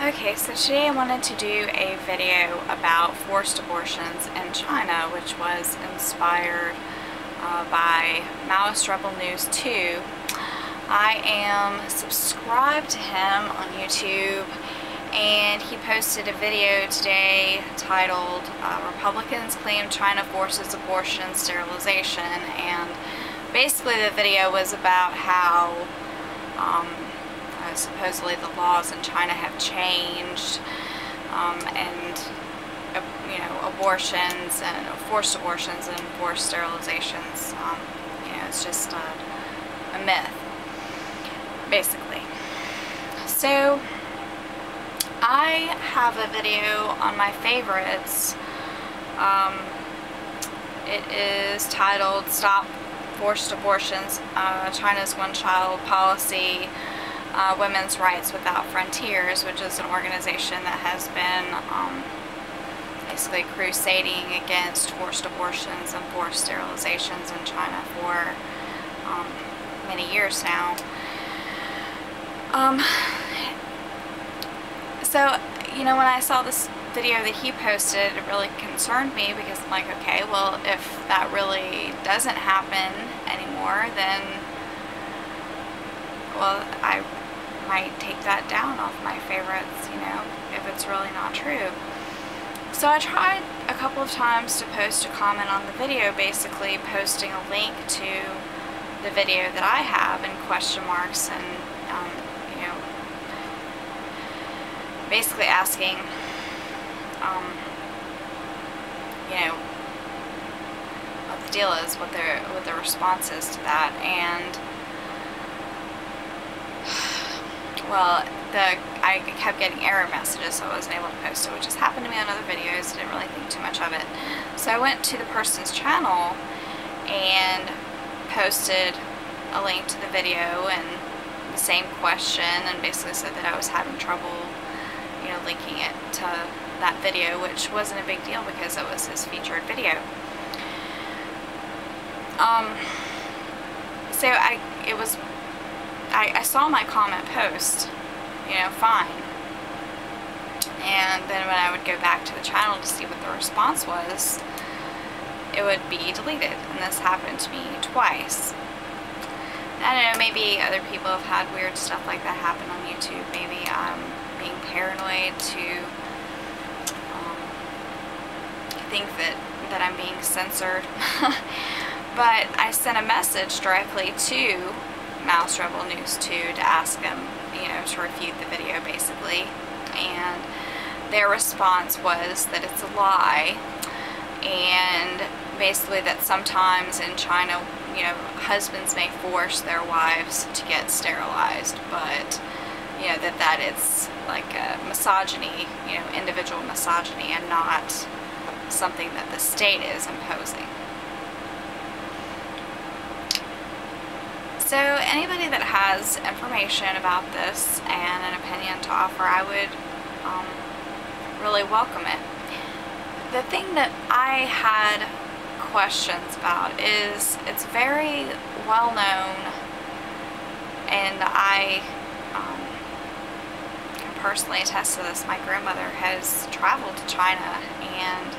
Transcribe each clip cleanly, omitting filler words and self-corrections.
Okay, so today I wanted to do a video about forced abortions in China, which was inspired by Maoist Rebel News 2. I am subscribed to him on YouTube, and he posted a video today titled Republicans Claim China Forces Abortion Sterilization, and basically the video was about how supposedly the laws in China have changed, and abortions and forced abortions and forced sterilizations, it's just a myth, basically. So I have a video on my favorites. It is titled Stop Forced Abortions, China's One-Child Policy, Women's Rights Without Frontiers, which is an organization that has been basically crusading against forced abortions and forced sterilizations in China for many years now. So, when I saw this video that he posted, it really concerned me, because I'm like, okay, well, if that really doesn't happen anymore, then, well, I might take that down off my favorites, if it's really not true. So I tried a couple of times to post a comment on the video, basically posting a link to the video that I have in question marks, and basically asking what the deal is, what the response is to that. And well, I kept getting error messages, so I wasn't able to post it, which has happened to me on other videos. I didn't really think too much of it. So I went to the person's channel and posted a link to the video and the same question, and basically said that I was having trouble, linking it to that video, which wasn't a big deal because it was his featured video. So I saw my comment post, fine. And then when I would go back to the channel to see what the response was, it would be deleted. And this happened to me twice. I don't know, maybe other people have had weird stuff like that happen on YouTube. Maybe I'm being paranoid to think that I'm being censored. But I sent a message directly to Maoist Rebel News 2 to ask them, to refute the video, basically. And their response was that it's a lie, and basically that sometimes in China, husbands may force their wives to get sterilized, but that it's like a misogyny, individual misogyny, and not something that the state is imposing. So anybody that has information about this and an opinion to offer, I would really welcome it. The thing that I had questions about is, it's very well known, and I can personally attest to this. My grandmother has traveled to China and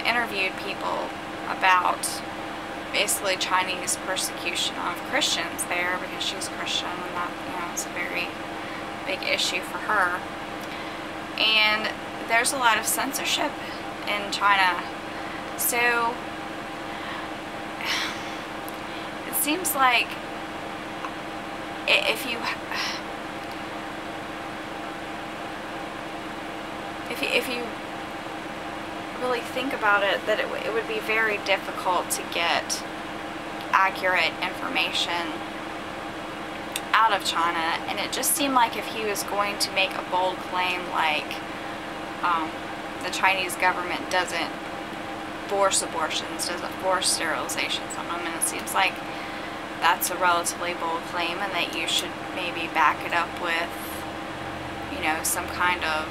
interviewed people about basically Chinese persecution of Christians there, because she's Christian, and that, is a very big issue for her. And there's a lot of censorship in China. So it seems like if you really think about it, that it would be very difficult to get accurate information out of China. And it just seemed like if he was going to make a bold claim like the Chinese government doesn't force abortions, doesn't force sterilizations on women, it seems like that's a relatively bold claim, and that you should maybe back it up with, some kind of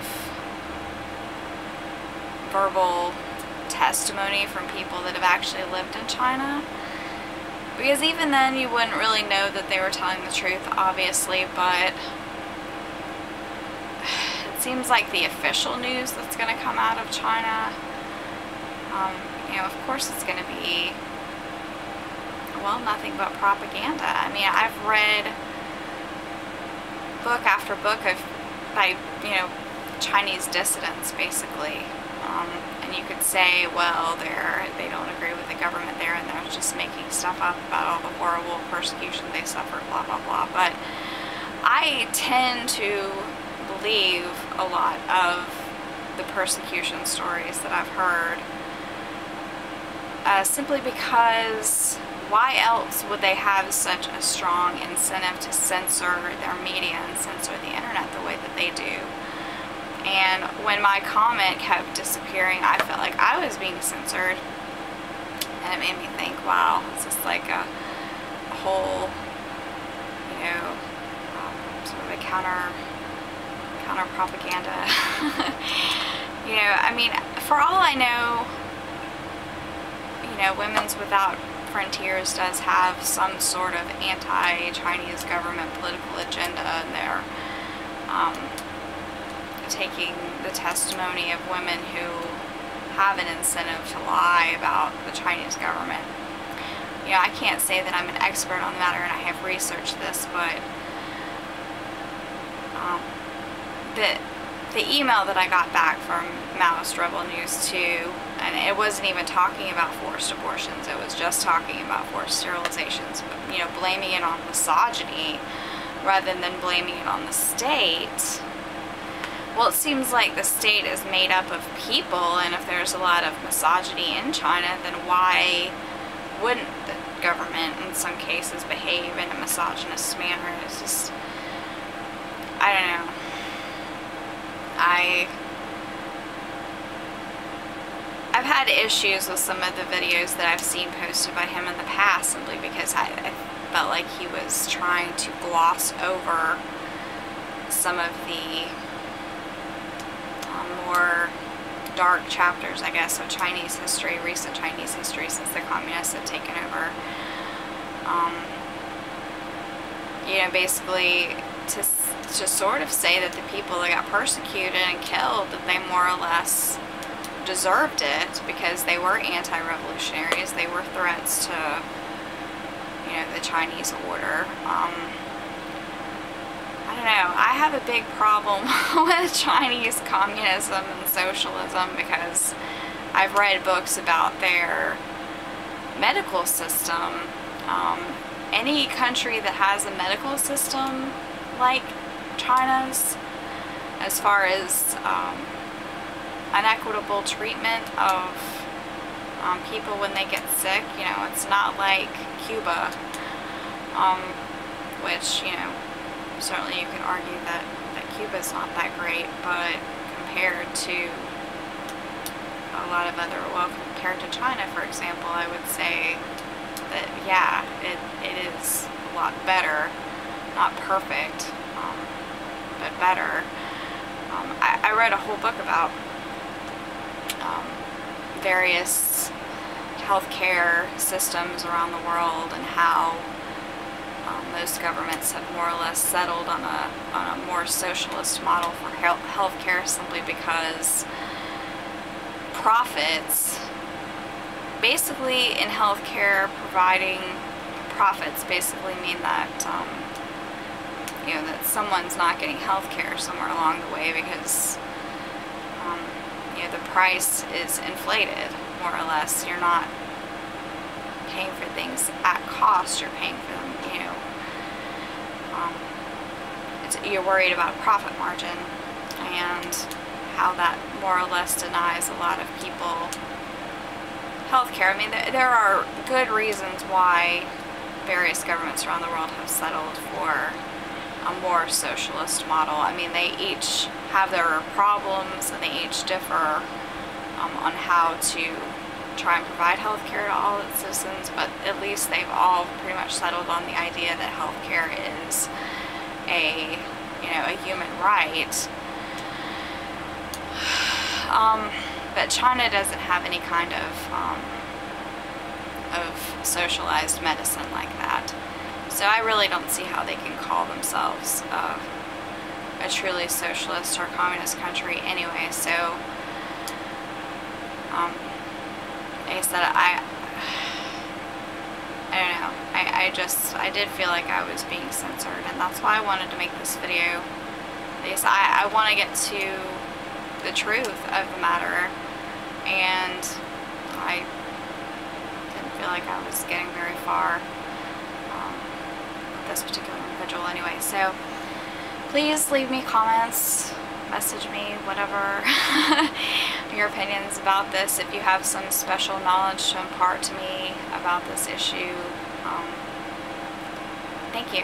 verbal testimony from people that have actually lived in China. Because even then you wouldn't really know that they were telling the truth, obviously, but seems like the official news that's going to come out of China, you know, of course it's going to be, well, nothing but propaganda. I mean, I've read book after book by, you know, Chinese dissidents, basically. And you could say, well, they don't agree with the government there, and they're just making stuff up about all the horrible persecution they suffered, blah, blah, blah. But I tend to believe a lot of the persecution stories that I've heard, simply because why else would they have such a strong incentive to censor their media and censor the internet the way that they do? And when my comment kept disappearing, I felt like I was being censored, and it made me think, wow, it's just like a whole, you know, sort of a counter propaganda. You know, I mean, for all I know, you know, Women's Without Frontiers does have some sort of anti-Chinese government political agenda, and they're taking the testimony of women who have an incentive to lie about the Chinese government. You know, I can't say that I'm an expert on the matter and I have researched this, but the email that I got back from Maoist Rebel News 2, and it wasn't even talking about forced abortions, it was just talking about forced sterilizations, but, you know, blaming it on misogyny rather than blaming it on the state. Well, it seems like the state is made up of people, and if there's a lot of misogyny in China, then why wouldn't the government in some cases behave in a misogynist manner? It's just, I don't know. I've had issues with some of the videos that I've seen posted by him in the past, simply because I felt like he was trying to gloss over some of the more dark chapters, I guess, of Chinese history, recent Chinese history, since the communists have taken over. You know, basically to sort of say that the people that got persecuted and killed, that they more or less deserved it because they were anti-revolutionaries, they were threats to, you know, the Chinese order. I don't know, I have a big problem with Chinese communism and socialism because I've read books about their medical system. Any country that has a medical system like China's, as far as unequitable treatment of people when they get sick, you know, it's not like Cuba, which, you know, certainly you could argue that Cuba's not that great, but compared to a lot of other, well, compared to China, for example, I would say that, yeah, it is a lot better. Not perfect, but better. I read a whole book about various healthcare systems around the world and how most governments have more or less settled on a more socialist model for healthcare, simply because profits, basically in healthcare, providing profits basically mean that you know, that someone's not getting healthcare somewhere along the way because you know, the price is inflated, more or less. You're not paying for things at cost, you're paying for them, you know, you're worried about profit margin, and how that more or less denies a lot of people healthcare. I mean, there are good reasons why various governments around the world have settled for a more socialist model. I mean, they each have their problems and they each differ on how to try and provide healthcare to all its citizens, but at least they've all pretty much settled on the idea that healthcare is a, you know, a human right. But China doesn't have any kind of socialized medicine like that. So I really don't see how they can call themselves a a truly socialist or communist country anyway. So, like I said, I don't know. I did feel like I was being censored, and that's why I wanted to make this video. Because I want to get to the truth of the matter, and I didn't feel like I was getting very far with this particular individual anyway. So please leave me comments, message me, whatever, your opinions about this. If you have some special knowledge to impart to me about this issue, thank you.